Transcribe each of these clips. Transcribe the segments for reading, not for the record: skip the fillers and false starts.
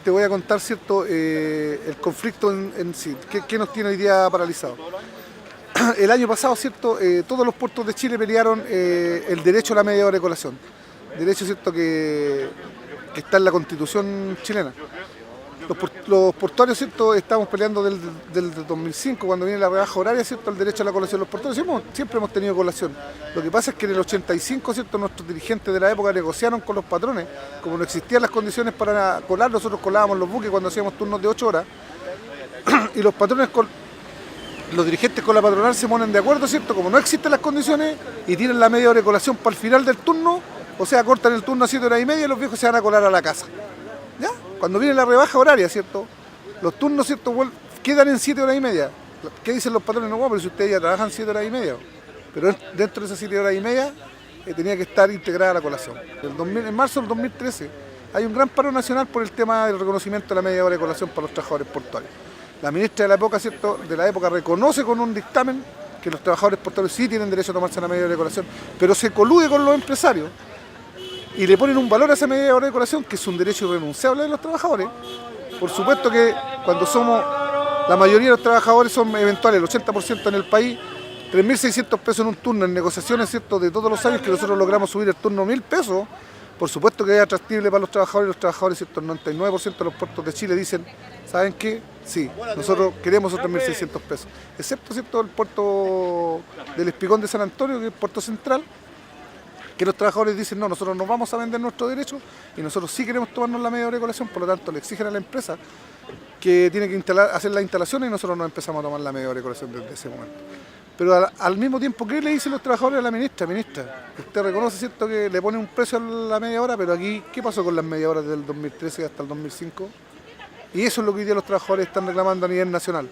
Te voy a contar, ¿cierto?, el conflicto en sí, ¿qué nos tiene hoy día paralizado? El año pasado, ¿cierto?, todos los puertos de Chile pelearon el derecho a la media hora de colación, derecho, ¿cierto?, que está en la Constitución chilena. Los portuarios, ¿cierto?, estamos peleando del 2005, cuando viene la rebaja horaria, ¿cierto?, el derecho a la colación. Los portuarios siempre hemos tenido colación. Lo que pasa es que en el 85, ¿cierto?, nuestros dirigentes de la época negociaron con los patrones. Como no existían las condiciones para colar, nosotros colábamos los buques cuando hacíamos turnos de 8 horas. Y los patrones, los dirigentes con la patronal se ponen de acuerdo, ¿cierto?, como no existen las condiciones, y tienen la media hora de colación para el final del turno, o sea, cortan el turno a 7 horas y media y los viejos se van a colar a la casa. ¿Ya? Cuando viene la rebaja horaria, ¿cierto?, los turnos, ¿cierto?, quedan en 7 horas y media. ¿Qué dicen los patrones? No, bueno, pero si ustedes ya trabajan 7 horas y media. Pero dentro de esas 7 horas y media tenía que estar integrada la colación. En marzo del 2013 hay un gran paro nacional por el tema del reconocimiento de la media hora de colación para los trabajadores portuarios. La ministra de la época, ¿cierto?, reconoce con un dictamen que los trabajadores portuarios sí tienen derecho a tomarse la media hora de colación, pero se colude con los empresarios y le ponen un valor a esa media hora de colación, que es un derecho irrenunciable de los trabajadores. Por supuesto que cuando la mayoría de los trabajadores son eventuales, el 80% en el país, 3.600 pesos en un turno, en negociaciones, ¿cierto?, de todos los años que nosotros logramos subir el turno a 1.000 pesos, por supuesto que es atractivo para los trabajadores, ¿cierto? El 99% de los puertos de Chile dicen, ¿saben qué? Sí, nosotros queremos esos 3.600 pesos, excepto, ¿cierto?, el puerto del Espigón de San Antonio, que es el puerto central, que los trabajadores dicen, no, nosotros no vamos a vender nuestros derechos y nosotros sí queremos tomarnos la media hora de colación, por lo tanto le exigen a la empresa que tiene que hacer las instalaciones y nosotros nos empezamos a tomar la media hora de colación desde ese momento. Pero al mismo tiempo, ¿qué le dicen los trabajadores a la ministra? Ministra, usted reconoce, ¿cierto?, que le pone un precio a la media hora, pero aquí, ¿qué pasó con las media horas del 2013 hasta el 2005? Y eso es lo que hoy día los trabajadores están reclamando a nivel nacional.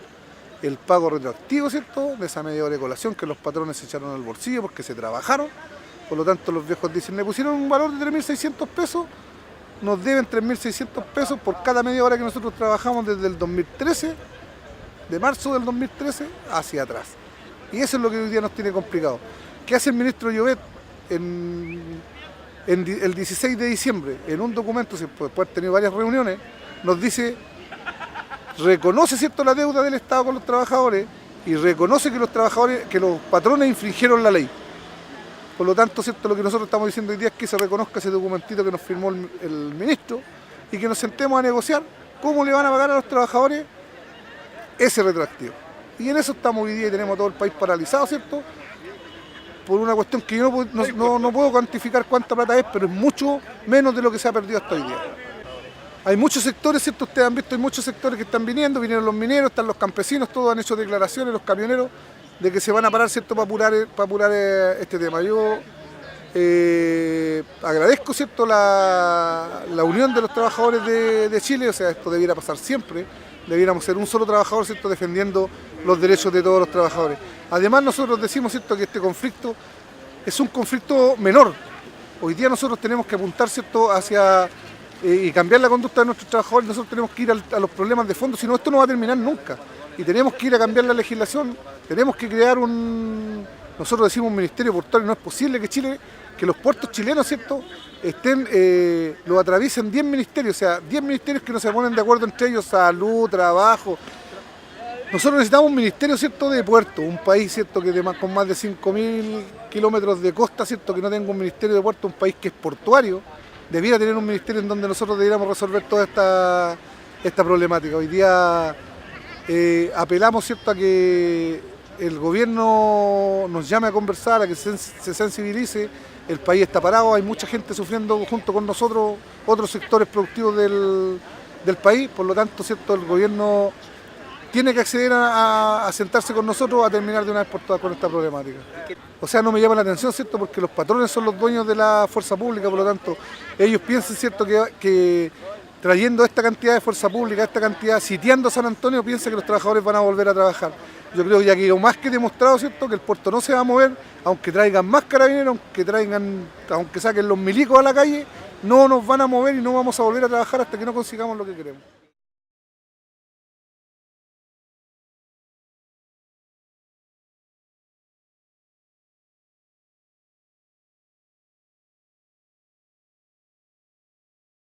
El pago retroactivo, ¿cierto?, de esa media hora de colación que los patrones se echaron al bolsillo porque se trabajaron. Por lo tanto, los viejos dicen, le pusieron un valor de 3.600 pesos, nos deben 3.600 pesos por cada media hora que nosotros trabajamos desde el 2013, de marzo del 2013 hacia atrás. Y eso es lo que hoy día nos tiene complicado. ¿Qué hace el ministro Llobet el 16 de diciembre? En un documento, después de haber tenido varias reuniones, nos dice, reconoce, ¿cierto?, la deuda del Estado con los trabajadores y reconoce que los patrones infringieron la ley. Por lo tanto, ¿cierto?, lo que nosotros estamos diciendo hoy día es que se reconozca ese documentito que nos firmó el ministro y que nos sentemos a negociar cómo le van a pagar a los trabajadores ese retroactivo. Y en eso estamos hoy día y tenemos todo el país paralizado, ¿cierto?, por una cuestión que yo no puedo cuantificar cuánta plata es, pero es mucho menos de lo que se ha perdido hasta hoy día. Hay muchos sectores, ¿cierto?, ustedes han visto, hay muchos sectores que están vinieron los mineros, están los campesinos, todos han hecho declaraciones, los camioneros, de que se van a parar, ¿cierto?, para apurar este tema. Yo agradezco, ¿cierto?, la unión de los trabajadores de Chile, o sea, esto debiera pasar siempre, debiéramos ser un solo trabajador, ¿cierto?, defendiendo los derechos de todos los trabajadores. Además, nosotros decimos, ¿cierto?, que este conflicto es un conflicto menor. Hoy día nosotros tenemos que apuntar, ¿cierto?, hacia y cambiar la conducta de nuestros trabajadores. Nosotros tenemos que ir a los problemas de fondo, si no, esto no va a terminar nunca. Y tenemos que ir a cambiar la legislación, tenemos que crear nosotros decimos un ministerio portuario. No es posible que los puertos chilenos, ¿cierto?, lo atraviesen 10 ministerios, o sea, 10 ministerios que no se ponen de acuerdo entre ellos, salud, trabajo. Nosotros necesitamos un ministerio, ¿cierto?, de puerto, un país, ¿cierto?, con más de 5.000 kilómetros de costa, ¿cierto?, que no tenga un ministerio de puerto, un país que es portuario, debiera tener un ministerio en donde nosotros debiéramos resolver toda esta problemática. Hoy día apelamos, ¿cierto?, a que el gobierno nos llame a conversar, a que se sensibilice. El país está parado, hay mucha gente sufriendo junto con nosotros, otros sectores productivos del país. Por lo tanto, ¿cierto?, el gobierno tiene que acceder a sentarse con nosotros a terminar de una vez por todas con esta problemática. O sea, no me llama la atención, ¿cierto?, porque los patrones son los dueños de la fuerza pública, por lo tanto, ellos piensan, ¿cierto?, que trayendo esta cantidad de fuerza pública, sitiando San Antonio, piensa que los trabajadores van a volver a trabajar. Yo creo que ya quedó más que demostrado, ¿cierto?, que el puerto no se va a mover, aunque traigan más carabineros, aunque saquen los milicos a la calle, no nos van a mover y no vamos a volver a trabajar hasta que no consigamos lo que queremos.